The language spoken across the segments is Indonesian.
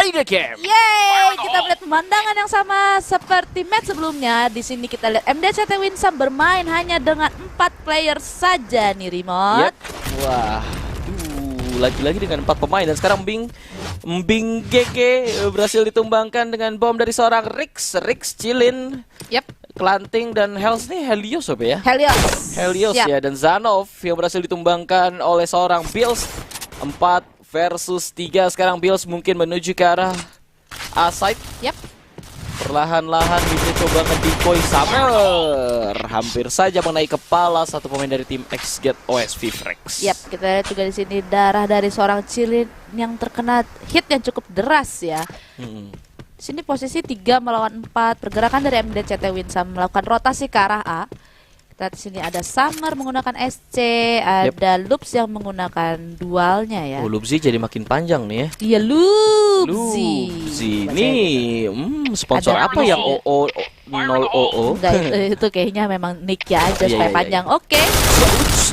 play the game. Yeay, kita melihat pemandangan yang sama seperti match sebelumnya. Di sini kita lihat MDCT Winsome bermain hanya dengan 4 player saja nih, Remote. Yep. Wah, lagi-lagi dengan 4 pemain dan sekarang Mbing GG berhasil ditumbangkan dengan bom dari seorang Rix Chilin. Yep. Klanting dan Helios apa ya? Helios Siap. ya, dan Zanov yang berhasil ditumbangkan oleh seorang Bills. 4 versus 3 sekarang Bills mungkin menuju ke arah A-side. Yep. Perlahan-lahan bisa coba nge-decoy Summer. Hampir saja mengenai kepala satu pemain dari tim XGet OSV Frex. Yap, kita lihat juga di sini darah dari seorang Chilin yang terkena hit yang cukup deras ya. Di sini posisi 3 melawan 4, pergerakan dari MDCT Winsome melakukan rotasi ke arah A. Kita di sini ada Summer menggunakan SC, ada Loops yang menggunakan dualnya ya. Oh, Lubzi jadi makin panjang nih ya. Iya, Lubzi. Nih, sponsor Ada apa yang ya. OO 0OO? Enggak, itu kayaknya memang nicknya aja supaya panjang. Oke.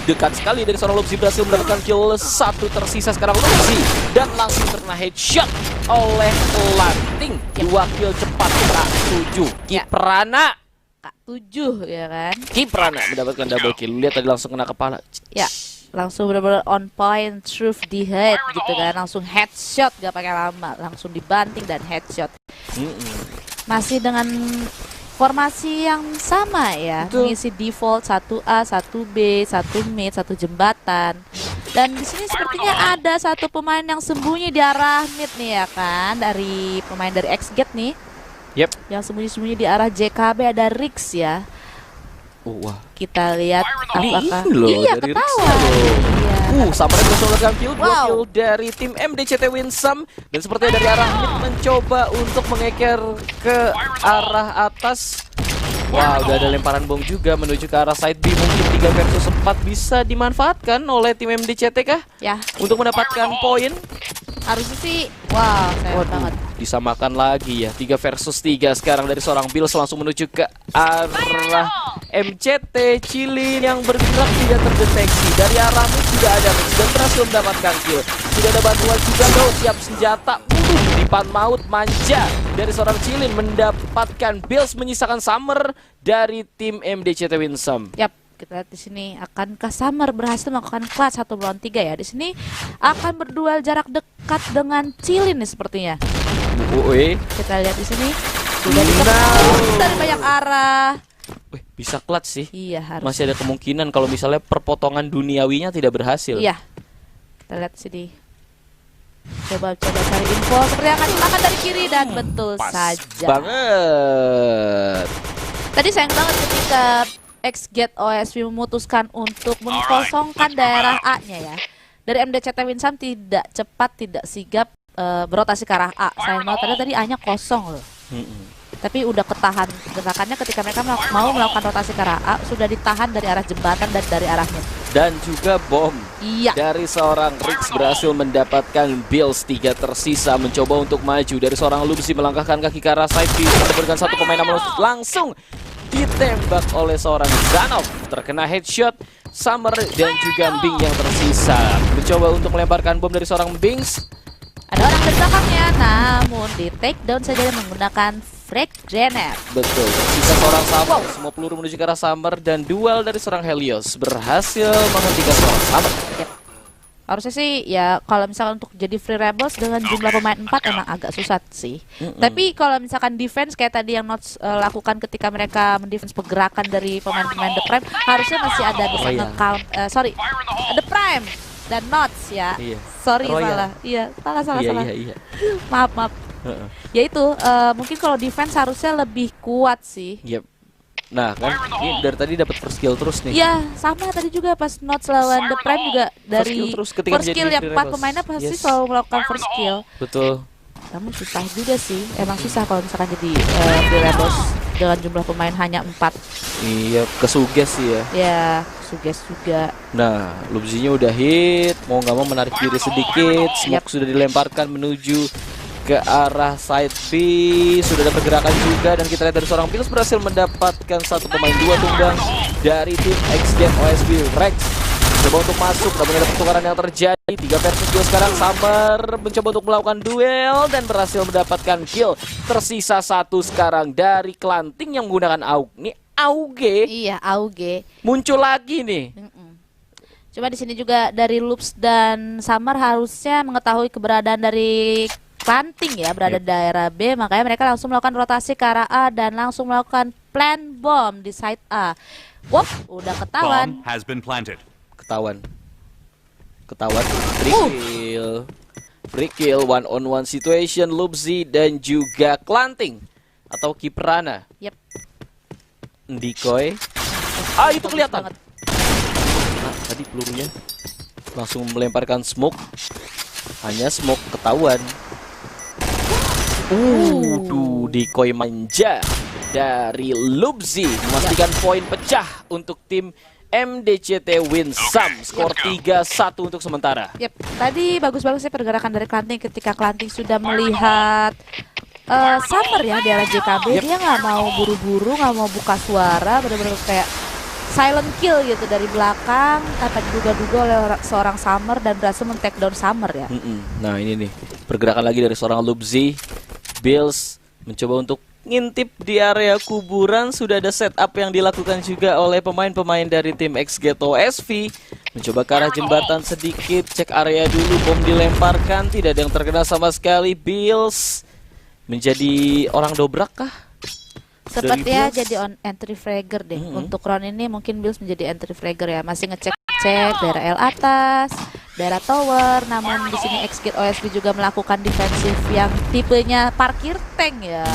Dekat sekali dari seorang Lubzi berhasil mendapatkan kill 1 tersisa sekarang Lubzi dan langsung terkena headshot oleh Lanting. 2 kill cepat Kak 7. Kiprana Kak 7 ya kan. Kiprana mendapatkan double kill. Lihat tadi langsung kena kepala. Ya, langsung benar-benar on point, truth di head gitu kan. Langsung headshot gak pakai lama, langsung dibanting dan headshot. Masih dengan formasi yang sama ya, mengisi default 1A, 1B, 1 mid, 1 jembatan. Dan di sini sepertinya ada satu pemain yang sembunyi di arah mid nih ya kan, dari pemain dari XGet nih. Yep. Yang sembunyi-sembunyi di arah JKB ada Rix ya. Wah. Kita lihat apakah iya ketawa. Iya. Sampai bersolek kill, 2 kill dari tim MDCT Winsome. Dan sepertinya dari arah mid mencoba untuk mengeker ke arah atas. Wah, udah ada lemparan bom juga menuju ke arah side B. Mungkin 3 versus 4 bisa dimanfaatkan oleh tim MDCT kah? Ya. Untuk mendapatkan poin. Harusnya sih, wow, sayang banget. Disamakan lagi ya, 3 versus 3 sekarang dari seorang Bills langsung menuju ke arah MCT. Chilin yang bergerak tidak terdeteksi. Dari arah mid juga ada Mix dan berhasil mendapatkan kill. Tidak ada bantuan juga loh, siap senjata. Dipan maut manja dari seorang Chilin mendapatkan Bills menyisakan Summer dari tim MDCT Winsome. Yap. Kita lihat di sini akankah Summer berhasil melakukan clutch 1 melawan 3 ya. Di sini akan berduel jarak dekat dengan Chilin nih sepertinya. Kita lihat di sini sudah dikepung dari banyak arah. Bisa clutch sih. Iya, harus. Masih ada kemungkinan kalau misalnya perpotongan duniawinya tidak berhasil. Iya. Kita lihat sini. Coba cari info seperti yang akan dimakan dari kiri dan betul saja. Banget. Tadi sayang banget ketika XGet OSV memutuskan untuk mengkosongkan daerah A-nya ya. Dari MDCT Winsome tidak cepat, tidak sigap berotasi ke arah A. Sayang banget tadi A-nya kosong loh. Tapi udah ketahan gerakannya ketika mereka mau melakukan rotasi ke arah A, sudah ditahan dari arah jembatan dan dari arah mid. Dan juga bom dari seorang Rix berhasil mendapatkan Bills 3 tersisa mencoba untuk maju. Dari seorang Lubzi melangkahkan kaki ke arah side B, mendapatkan satu pemain namun langsung ditembak oleh seorang Zanov, terkena headshot. Summer dan juga Mbing yang tersisa mencoba untuk melemparkan bom dari seorang Mbings. Ada orang di belakangnya, namun di take down saja menggunakan frag grenade. Betul, sisa seorang Summer. Semua peluru menuju ke arah Summer dan duel dari seorang Helios berhasil menghentikan seorang Summer. Yep. Harusnya sih ya kalau misalkan untuk jadi free rebels dengan jumlah pemain 4 emang agak susah sih. Tapi kalau misalkan defense kayak tadi yang Nots lakukan ketika mereka mendefense pergerakan dari pemain-pemain The Prime, harusnya masih ada bisa nge-calm. The Prime dan Nots ya. Sorry salah. Iya, salah. Iya. Maaf. Ya itu mungkin kalau defense harusnya lebih kuat sih. Yep. Nah kan ini dari tadi dapat first kill terus nih. Iya, sama tadi juga pas Nots lawan The Prime juga dari first kill ya 4 pemainnya pasti selalu melakukan first kill. Betul. Namun susah juga sih. Emang susah kalau misalkan jadi free rebels dengan jumlah pemain hanya 4. Iya, kesuges sih ya. Ya, suges juga. Nah, Lubzinya udah hit, mau nggak mau menarik diri sedikit. Smoke sudah dilemparkan menuju ke arah side B. Sudah ada pergerakan juga dan kita lihat dari seorang Bills berhasil mendapatkan satu pemain 2 tumbang dari tim XGet OSV Rex. mencoba untuk masuk, namun ada pertukaran yang terjadi. 3 versus 2 sekarang. Summer mencoba untuk melakukan duel dan berhasil mendapatkan kill. Tersisa 1 sekarang dari Klanting yang menggunakan AUG. Ini AUG. Iya, AUG. Muncul lagi nih. Coba di sini juga dari Loops dan Summer harusnya mengetahui keberadaan dari Klanting ya, berada di daerah B, makanya mereka langsung melakukan rotasi ke arah A dan langsung melakukan plant bomb di side A. Wop, udah ketahuan. Bomb has been planted. Ketahuan. Free kill, 1-on-1 situation. Lubzi dan juga Klanting atau Kiprana. Yep. Decoy. Itu kelihatan. Tadi pelurunya langsung melemparkan smoke. Hanya smoke ketahuan. Decoy manja dari Lubzi memastikan poin pecah untuk tim MDCT Winsam. Skor 3-1 untuk sementara. Yep. Tadi bagus-bagus sih pergerakan dari Klanting ketika Klanting sudah melihat Summer ya di arah JKB. Dia nggak mau buru-buru, nggak mau buka suara, benar-benar kayak silent kill gitu dari belakang tanpa diduga-duga oleh seorang Summer dan berhasil men-take down Summer ya. Nah ini nih pergerakan lagi dari seorang Lubzi. Bills mencoba untuk ngintip di area kuburan. Sudah ada setup yang dilakukan juga oleh pemain-pemain dari tim XGTO SV. Mencoba ke arah jembatan sedikit, cek area dulu, bom dilemparkan, tidak ada yang terkena sama sekali. Bills menjadi orang dobrak kah? Sepertinya jadi on entry fragger deh. Untuk round ini mungkin Bills menjadi entry fragger ya. Masih ngecek daerah L atas, daerah tower. Namun di sini XGT OSB juga melakukan defensif yang tipenya parkir tank ya.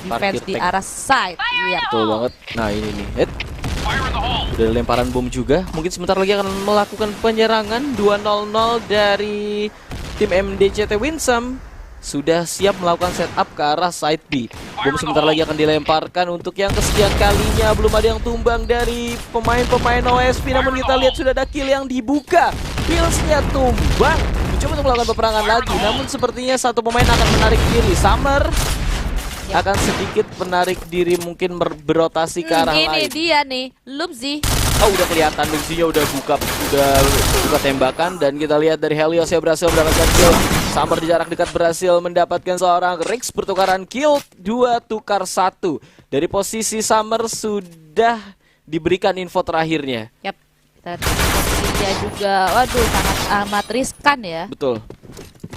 Defense di arah side. Iya. Betul banget. Nah ini nih. Udah ada lemparan bom juga. Mungkin sebentar lagi akan melakukan penyerangan. 2-0 dari tim MDCT Winsam. Sudah siap melakukan setup ke arah side B. Bom sebentar lagi akan dilemparkan untuk yang kesekian kalinya. Belum ada yang tumbang dari pemain-pemain OSP. Namun kita lihat sudah ada kill yang dibuka. Killsnya tumbang. Mencoba untuk melakukan peperangan lagi. Namun sepertinya satu pemain akan menarik diri. Summer akan sedikit menarik diri, mungkin berotasi ke arah lain. Ini dia nih, Lubzi. Udah kelihatan Lubzinya udah buka tembakan. Dan kita lihat dari Helios yang berhasil mendapatkan kill. Summer di jarak dekat berhasil mendapatkan seorang Rix. Pertukaran kill 2 tukar 1. Dari posisi Summer sudah diberikan info terakhirnya. Yap, kita posisinya juga, waduh sangat amat riskan ya. Betul.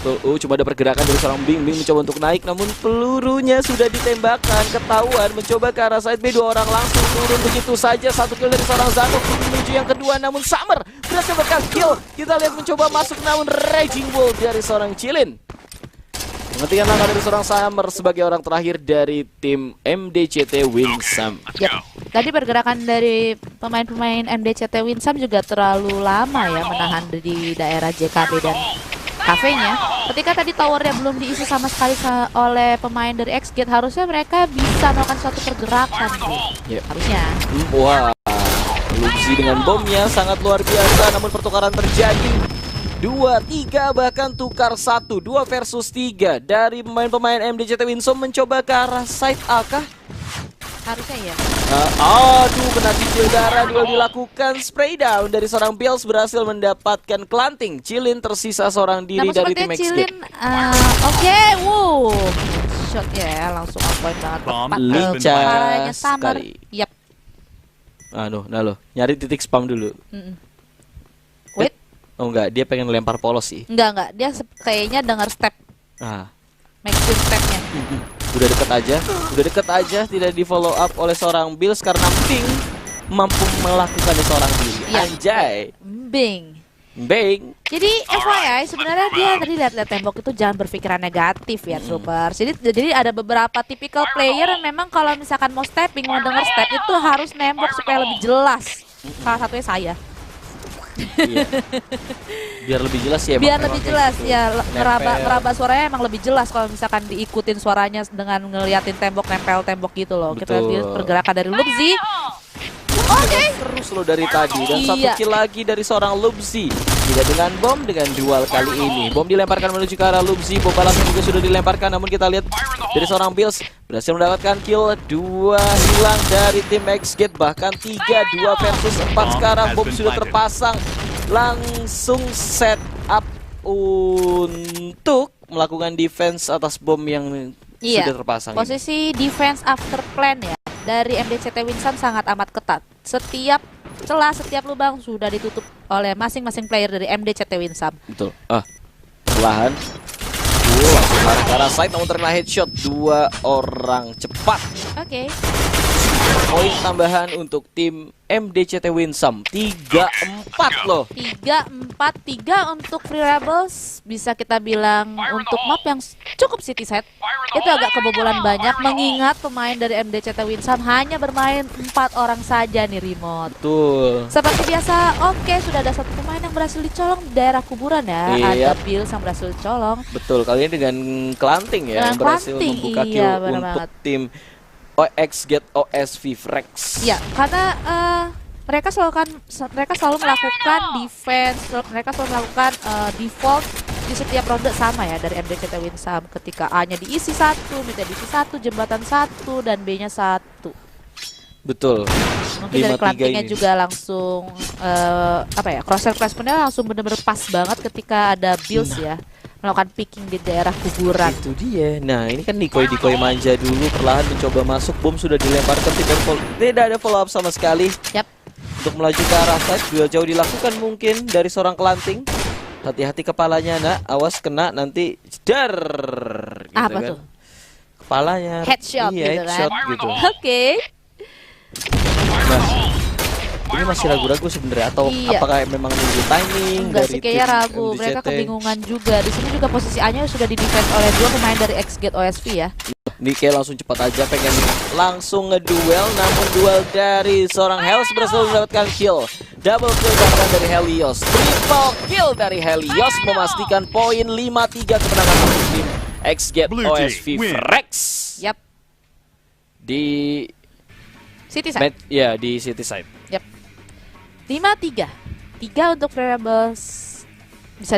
Coba ada pergerakan dari seorang Bing mencoba untuk naik, namun pelurunya sudah ditembakkan. Ketahuan mencoba ke arah side B, 2 orang langsung turun begitu saja. 1 kill dari seorang Zanok menuju yang kedua, namun Summer berhasil mendapatkan kill. Kita lihat mencoba masuk, namun Raging Bull dari seorang Chilin menghentikan langkah dari seorang Summer sebagai orang terakhir dari tim MDCT Winsam. Yep. Tadi pergerakan dari pemain-pemain MDCT Winsam juga terlalu lama ya menahan di daerah JKB dan kafenya. Ketika tadi towernya belum diisi sama sekali oleh pemain dari XGate, harusnya mereka bisa melakukan suatu pergerakan sih. Harusnya. Wah, Lubzi dengan bomnya sangat luar biasa, namun pertukaran terjadi. 2-3 bahkan tukar 1, 2 versus 3 dari pemain-pemain MDCT Winsam mencoba ke arah side A kah? Harusnya ya. Kena cicil darah. Duel dilakukan, spray down dari seorang Bills berhasil mendapatkan Klanting. Chilin tersisa seorang diri dari tim XGate. Oke, shot ya, langsung on point banget. Tepat lincah sekali. Yap. Nah, nyari titik spam dulu. Wait. Oh enggak, dia pengen lempar polos sih. Enggak, dia kayaknya dengar step. Maximum stepnya. Udah deket aja, tidak di follow up oleh seorang Bills karena Bing mampu melakukan seorang diri. Anjay. Bing. Jadi FYI sebenarnya dia tadi lihat tembok itu jangan berpikiran negatif ya Troopers. Jadi ada beberapa tipikal player yang memang kalau misalkan mau stepping, mau denger step itu harus nembok supaya lebih jelas. Salah satunya saya. Iya. Biar lebih jelas ya. Biar lebih jelas ya, meraba suaranya emang lebih jelas kalau misalkan diikutin suaranya dengan ngeliatin tembok, nempel tembok gitu loh. Kita lihat pergerakan dari Lubzi. Terus lo dari tadi dan satu kill lagi dari seorang Lubzi. Tidak dengan bom, dengan dual kali ini. Bom dilemparkan menuju ke arah Lubzi. Bom balasnya juga sudah dilemparkan, namun kita lihat dari seorang Bills berhasil mendapatkan kill. 2 hilang dari tim XGate, bahkan 3, 2 versus 4 sekarang. Bom sudah terpasang. langsung set up untuk melakukan defense atas bom yang sudah terpasang. Posisi defense after plan ya dari MDCT Winsam sangat amat ketat. Setiap celah, setiap lubang sudah ditutup oleh masing-masing player dari MDCT Winsam. Betul. Perlahan. Langsung lari ke arah side, namun terkena headshot 2 orang cepat. Oke. Poin tambahan untuk tim MDCT Winsam 3-4 loh. 3-4-3 untuk Free Rebels. Bisa kita bilang untuk map yang cukup city set itu agak kebobolan banyak, mengingat pemain dari MDCT Winsam hanya bermain 4 orang saja nih remote. Betul. Seperti biasa, oke, sudah ada satu pemain yang berhasil dicolong di daerah kuburan ya. Ada Bills yang berhasil dicolong. Betul, kali ini dengan Kelanting ya, yang berhasil membuka kill untuk tim XGET OSV Frex. Ya, karena mereka selalu melakukan defense, mereka selalu melakukan default di setiap ronde sama ya dari MDCT Winsam. Ketika A-nya diisi 1, mid-nya diisi 1, jembatan 1, dan B-nya 1. Betul. Mungkin dari Kelantingnya juga langsung crosshair placementnya langsung bener-bener pas banget ketika ada Bills ya melakukan picking di daerah kuburan. Itu dia. Nah, ini kan Decoy manja dulu, perlahan mencoba masuk, bom sudah dilemparkan, tidak ada follow up sama sekali. Yap. Untuk melaju ke arah side, duel jauh dilakukan mungkin dari seorang Kelanting. Hati-hati kepalanya, nak, awas kena nanti jedar. Gitu apa kan. tuh? Kepalanya. Headshot iya, gitu headshot kan. gitu. Oke. Nah, ini masih ragu-ragu sebenarnya atau apakah memang nunggu timing? Enggak sih, kayaknya ragu. MDCT. Mereka kebingungan juga. Di sini juga posisi A-nya sudah di defense oleh 2 pemain dari XGET OSV ya. Nike langsung cepat aja pengen langsung ngeduel, namun duel dari seorang Helios berhasil mendapatkan kill. Double kill bahkan dari Helios. Triple kill dari Helios memastikan poin 5-3 kemenangan untuk tim XGET OSV Frex. Yap. Di City side. Ya, di City side. Yap. 5-3. 3 untuk Free Rebels. Bisa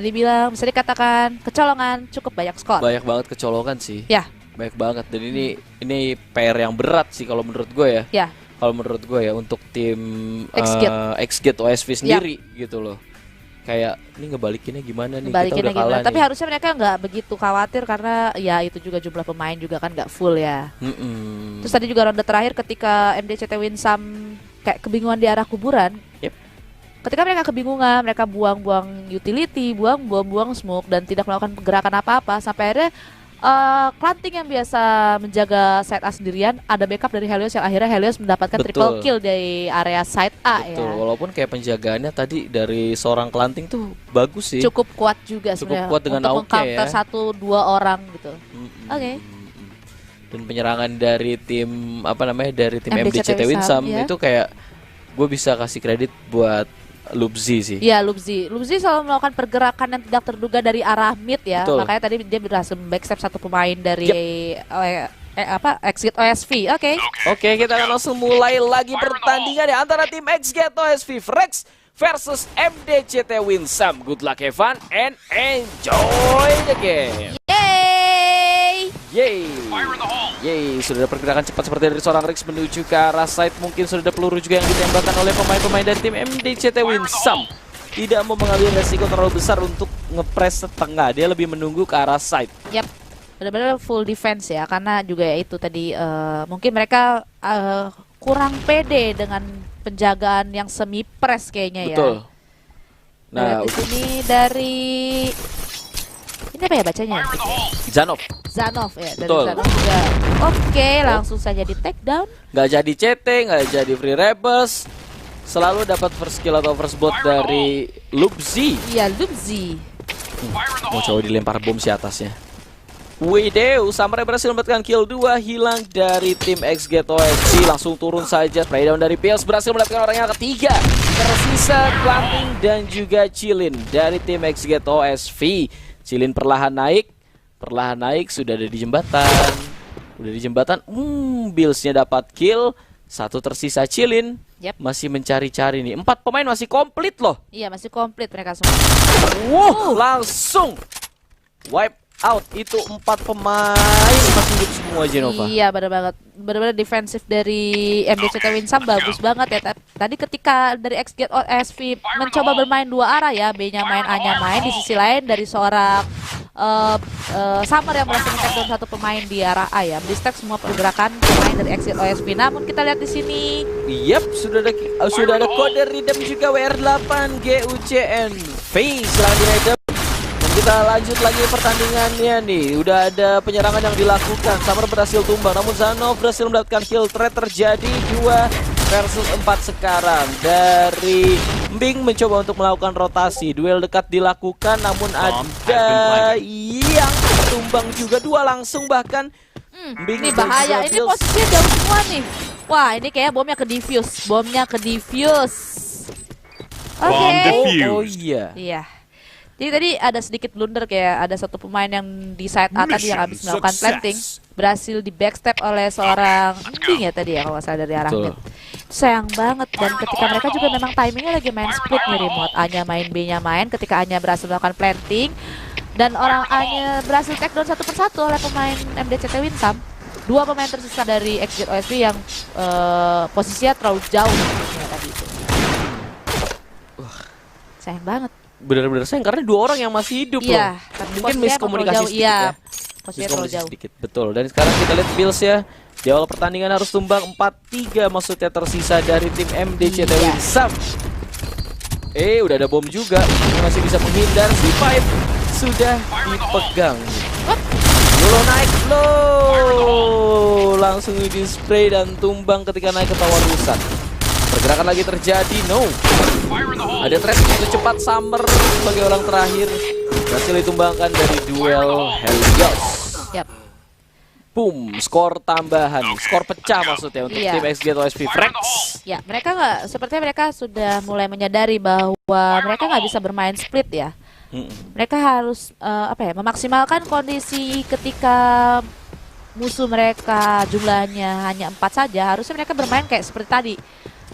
dikatakan kecolongan, cukup banyak skor. Banyak banget kecolongan sih. Ya. Banyak banget, dan ini PR yang berat sih kalau menurut gue ya. Ya. Kalau menurut gue ya untuk tim XGET OSV sendiri gitu loh. Kayak ini ngebalikinnya gimana nih, kita udah kalah nih. Tapi harusnya mereka nggak begitu khawatir karena ya itu juga jumlah pemain juga kan nggak full ya. Terus tadi juga ronde terakhir ketika MDCT Winsam kayak kebingungan di arah kuburan. Yep. Ketika mereka kebingungan, mereka buang-buang utility, buang smoke dan tidak melakukan gerakan apa-apa sampai akhirnya Kelanting yang biasa menjaga side A sendirian, ada backup dari Helios yang akhirnya Helios mendapatkan triple kill dari area side A. Betul, ya. walaupun kayak penjagaannya tadi dari seorang Kelanting tuh bagus sih. Cukup kuat juga sebenarnya kuat dengan untuk mengcounter ya. 1-2 orang gitu. Oke. Dan penyerangan dari tim MDCT Winsam itu kayak gue bisa kasih kredit buat Lubzi sih. Iya, Lubzi selalu melakukan pergerakan yang tidak terduga dari arah mid ya. Betul. Makanya tadi dia berhasil backstep satu pemain dari XGET OSV. Oke, kita akan langsung mulai lagi pertandingan ya antara tim XGET OSV Frex versus MDCT Winsam. Good luck, have fun, and enjoy the game. Yeay, sudah ada pergerakan cepat seperti dari seorang Rix menuju ke arah side. Mungkin sudah ada peluru juga yang ditembakkan oleh pemain-pemain dari tim MDCT Winsam. Tidak mau mengambil resiko terlalu besar untuk ngepres setengah. Dia lebih menunggu ke arah side. Yap, benar-benar full defense ya. Karena juga ya itu tadi mungkin mereka kurang pede dengan penjagaan yang semi press kayaknya. Betul. Ya. Nah, di sini dari ini apa ya bacanya? Zanov ya, dari Zanov juga. Oke, langsung saja di take down. Nggak jadi CT, nggak jadi Free Rebels. Selalu dapat first kill atau first blood dari Lubzi. Iya, Lubzi. Mau coba dilempar bom si atasnya. Wideu, Samurai berhasil mendapatkan kill 2, hilang dari tim XGET OSV. Langsung turun saja, spray down dari Pills, berhasil mendapatkan orang yang ketiga. Tersisa Kelanting dan juga Cilin dari tim XGET OSV. Cilin perlahan naik, sudah ada di jembatan. Bills-nya dapat kill, satu tersisa Cilin. Yep. Masih mencari-cari nih. 4 pemain masih komplit loh. Iya, masih komplit mereka semua. Langsung wipe out. Itu 4 pemain masih hidup semua, Jenova. Iya, benar banget. Benar-benar defensif dari MDCT Winsam bagus banget ya. Tadi ketika dari XGate OSV mencoba bermain dua arah ya, B-nya main, A-nya main. Di sisi lain dari seorang Summer yang berhasil men-tag down satu pemain di arah A ya, di-stack semua pergerakan pemain dari XGate OSV. Namun kita lihat di sini. Yap, sudah ada kode redeem juga WR8 GUCN face serangan di redeem. Dan kita lanjut lagi pertandingannya nih. Udah ada penyerangan yang dilakukan. Summer berhasil tumbang, namun Zanov berhasil mendapatkan kill. Trade terjadi 2 versus 4 sekarang. Dari Mbing mencoba untuk melakukan rotasi. Duel dekat dilakukan, namun ada yang tumbang juga. 2 langsung bahkan. Ini bahaya, ini posisinya jauh semua nih. Wah, ini kayak bomnya ke defuse. Oke. Oh iya. Iya. Jadi tadi ada sedikit blunder, kayak ada satu pemain yang di side A tadi yang habis melakukan planting berhasil di backstep oleh seorang Mbing ya tadi ya, kalau nggak salah dari arah mid. Sayang banget, dan ketika mereka juga memang timingnya lagi main split nih remote. A-nya main, B-nya main. Ketika A-nya berhasil melakukan planting dan orang A-nya berhasil take down satu persatu oleh pemain MDCT Winsam. 2 pemain tersisa dari XGate OSV yang posisinya terlalu jauh ya, tadi itu. Sayang banget. Benar-benar sayang karena 2 orang yang masih hidup loh. Iya, Mungkin miskomunikasi sedikit ya. Posisinya terlalu jauh. Sedikit, betul. Dan sekarang kita lihat Bills ya. Di awal pertandingan harus tumbang 4-3, maksudnya tersisa dari tim MDCT Winsam. Udah ada bom juga. Masih bisa menghindar. C5 sudah dipegang. Dulu naik low. Langsung di spray dan tumbang ketika naik ke tower rusak. Pergerakan lagi terjadi, ada threat begitu cepat. Summer sebagai orang terakhir berhasil ditumbangkan dari duel Helios. Yap. Boom, skor tambahan, skor pecah maksudnya untuk tim XGate OSV Frex. Ya, sepertinya mereka sudah mulai menyadari bahwa mereka nggak bisa bermain split ya. Mereka harus memaksimalkan kondisi ketika musuh mereka jumlahnya hanya 4 saja. Harusnya mereka bermain kayak seperti tadi.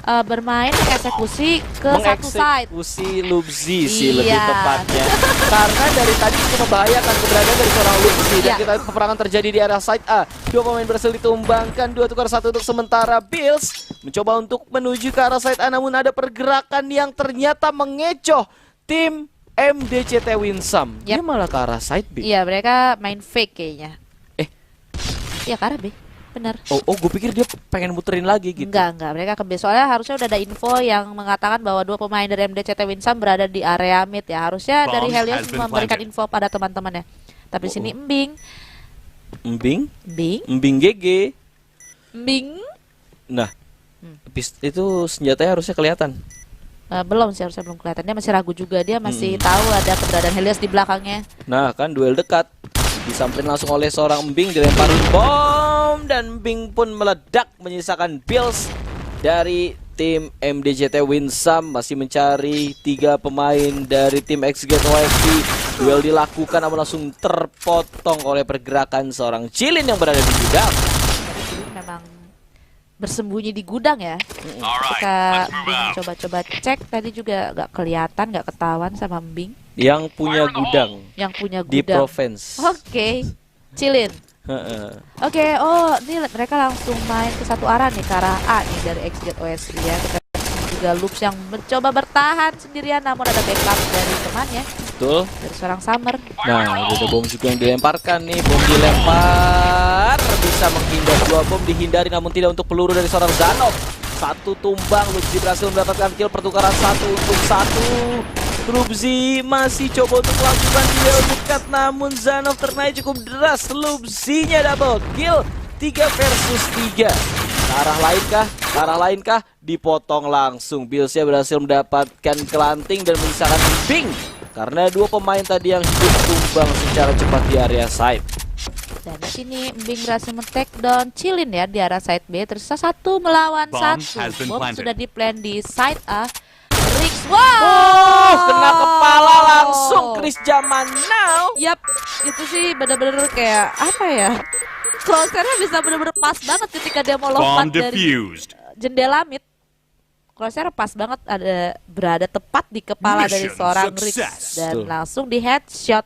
Bermain mengeksekusi ke satu side. Mengeksekusi Lubzi sih lebih tepatnya. Karena dari tadi itu membahayakan keberadaan dari seorang Lubzi. Dan kita peperangan terjadi di area side A. 2 pemain berhasil ditumbangkan, 2 tukar 1 untuk sementara. Bills mencoba untuk menuju ke arah side A, namun ada pergerakan yang ternyata mengecoh tim MDCT Winsam. Dia malah ke arah side B. Iya, mereka main fake kayaknya. Iya, ke arah B. Bener. Oh, gue pikir dia pengen muterin lagi gitu. Enggak, mereka ke B. Soalnya harusnya udah ada info yang mengatakan bahwa 2 pemain dari MDCT Winsam berada di area mid ya. Harusnya dari Helios memberikan info pada teman-temannya. Tapi sini Mbing GG. Nah, itu senjatanya harusnya kelihatan. Belum sih, harusnya belum kelihatan. Dia masih ragu juga, dia masih tahu ada keberadaan Helios di belakangnya. Nah, kan duel dekat. Disamperin langsung oleh seorang Mbing, dilemparin bom dan Mbing pun meledak menyisakan Bills dari tim MDCT Winsam. Masih mencari 3 pemain dari tim XGate OSV. Duel dilakukan namun langsung terpotong oleh pergerakan seorang Chilin yang berada di gudang. Memang bersembunyi di gudang ya. Ketika Mbing coba-coba cek tadi juga gak kelihatan, gak ketahuan sama Mbing. Yang punya gudang di Provence. Oke. Chilin. Oke, ini mereka langsung main ke satu arah nih, ke arah A nih dari XGate OSV ya. Kita juga Loops yang mencoba bertahan sendirian, namun ada backup dari temannya. Betul. Dari seorang Summer. Nah, ada bom juga yang dilemparkan nih. Bom dilempar, bisa menghindar. 2 bom dihindari, namun tidak untuk peluru dari seorang Zanov. 1 tumbang, Lubzi berhasil mendapatkan kill. Pertukaran 1 untuk 1. Lubzi masih coba untuk melakukan duel dekat, namun Zanov ternaik cukup deras. Lubzi-nya double kill, 3 versus 3. Ke arah lainkah? Dipotong langsung. Bills-nya berhasil mendapatkan kelanting dan menyisakan Mbing. Karena 2 pemain tadi yang hidup tumbang secara cepat di area side. Dan di sini Mbing berhasil men-take down Chilin ya di arah side B. Tersisa 1 melawan 1. Bom sudah di-plan di side A. Wow, kena kepala langsung Chris Zaman now. Yap, itu sih bener-bener kayak apa ya? Crosshair-nya bisa bener-bener pas banget ketika dia mau lompat dari jendela mid. Crosshair pas banget, berada tepat di kepala dari seorang Rix dan langsung di headshot.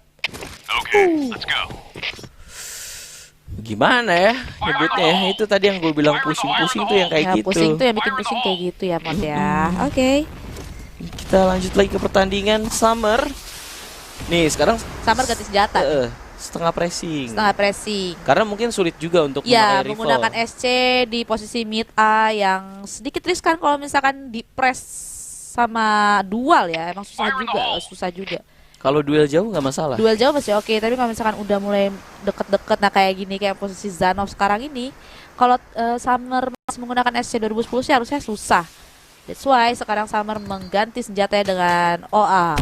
Gimana ya nyebutnya ya? Itu tadi yang gue bilang pusing-pusing tuh yang kayak Ya, gitu. pusing tuh yang bikin pusing kayak gitu ya, Mod ya. Oke. Kita lanjut lagi ke pertandingan Summer. Nih sekarang Summer ganti senjata. setengah pressing. Setengah pressing. Karena mungkin sulit juga untuk Ya, mengenai rival. menggunakan SC di posisi mid A yang sedikit riskan kalau misalkan di press sama dual ya. Emang susah juga. Kalau duel jauh nggak masalah. Duel jauh masih oke, tapi kalau misalkan udah mulai deket-deket, nah kayak gini, kayak posisi Zanov sekarang ini, kalau Summer masih menggunakan SC 2010 sih harusnya susah. That's why sekarang Summer mengganti senjatanya dengan OA.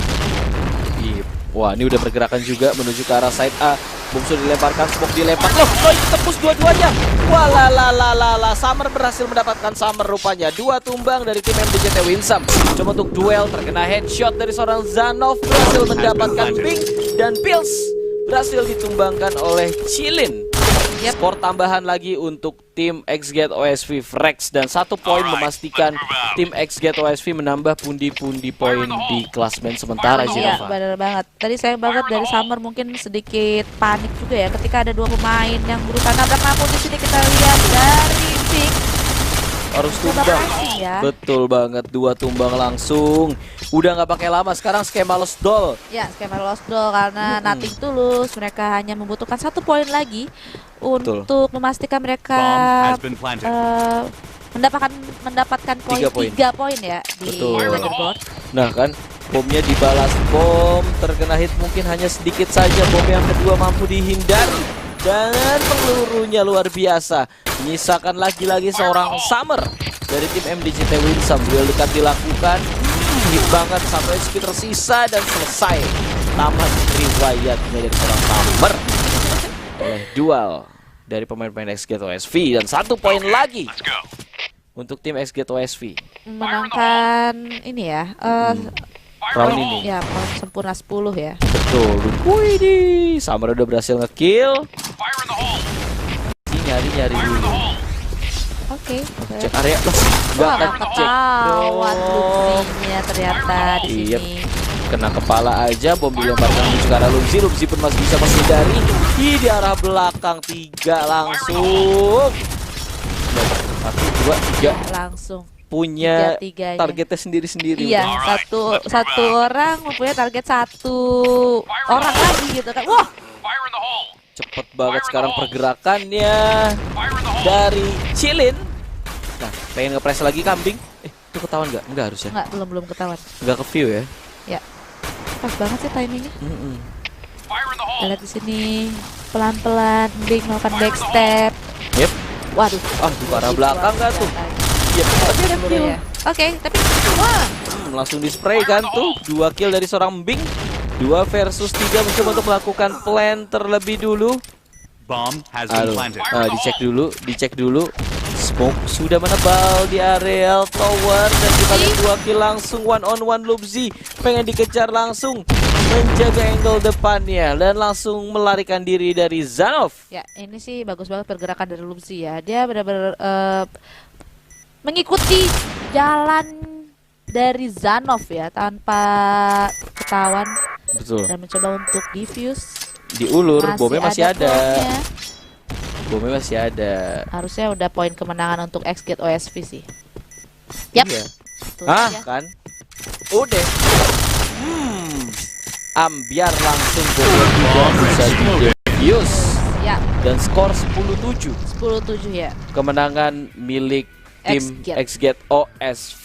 Wah, ini udah pergerakan juga menuju ke arah side A. Bom sudah dilemparkan, smoke dilempar. Loh, tembus dua-duanya. Wah, Summer berhasil mendapatkan Summer rupanya. 2 tumbang dari tim MDCT Winsam. Coba untuk duel, terkena headshot dari seorang Zanov. Berhasil mendapatkan Pink. Dan Pills berhasil ditumbangkan oleh Chilin. Skor tambahan lagi untuk tim XGET OSV Frex. Dan 1 poin memastikan tim XGET OSV menambah pundi-pundi poin di klasmen sementara. Iya, benar banget. Tadi sayang banget dari Summer mungkin sedikit panik juga ya ketika ada 2 pemain yang berusaha nabrak. Namun di sini kita lihat dari Pink harus tumbang. Ya. Betul banget, 2 tumbang langsung. Udah nggak pakai lama, sekarang skema Lost Doll. Ya, skema Lost Doll karena nothing tulus. Mereka hanya membutuhkan 1 poin lagi untuk memastikan mereka mendapatkan poin 3 poin ya di leaderboard. Nah kan, bomnya dibalas, bom terkena hit mungkin hanya sedikit saja. Bom yang kedua mampu dihindari. Dan pelurunya luar biasa, menyisakan lagi-lagi seorang Summer dari tim MDCT Winsam. Duel dekat dilakukan, hit banget, 1 HP tersisa dan selesai. Tamat riwayatnya dari seorang Summer oleh duel dari pemain-pemain XGET OSV. Dan 1 poin lagi untuk tim XGET OSV. Menangkan ini ya, round ini. Ya, sempurna 10 ya. Betul. Widih, Summer udah berhasil ngekill. Nyari dulu. Oke. Cek area loh. Enggak akan cek. Ketahuan Lumzi-nya ternyata di sini. Kena kepala aja, bom dilemparkan menuju ke arah Lumzi. Lumzi pun masih bisa menghindari. Di arah belakang 3 langsung. 1, 2, 3 langsung. Punya Tiga-tiganya. targetnya sendiri-sendiri. Iya, satu orang mempunyai target 1 orang lagi gitu kan. Wah, cepet banget sekarang pergerakannya dari Chilin. Nah, pengen ngepress lagi kambing. Itu ketahuan nggak? Nggak harus ya? Nggak, belum ketahuan. Nggak ke view ya? Ya, pas banget sih timingnya. Kita lihat di sini pelan-pelan, Bing melakukan backstep. Yep. Waduh. Di arah belakang kan tuh? Yep. Tapi ada kill. Oke, tapi wah. Langsung di spray kan tuh. 2 kill dari seorang Bing. 2 versus 3 mencoba untuk melakukan plan terlebih dulu. Dicek dulu. Smoke sudah menebal di area tower dan kita lihat 2 kill langsung one on one. Lumzi pengen dikejar langsung, menjaga angle depannya dan langsung melarikan diri dari Zanov. Ya, ini sih bagus banget pergerakan dari Lumzi ya. Dia benar-benar mengikuti jalan dari Zanov ya tanpa ketahuan. Betul. Dan mencoba untuk diffuse. Diulur, bomnya masih ada. Bomnya. Bomnya masih ada. Harusnya udah poin kemenangan untuk XGET OSV sih. Yap. Iya. Ya. Kan? Udah. Ambiar langsung bom bisa di-diffuse. Ya. Dan skor 10-7. 10-7 ya. Kemenangan milik tim XGET. XGET OSV.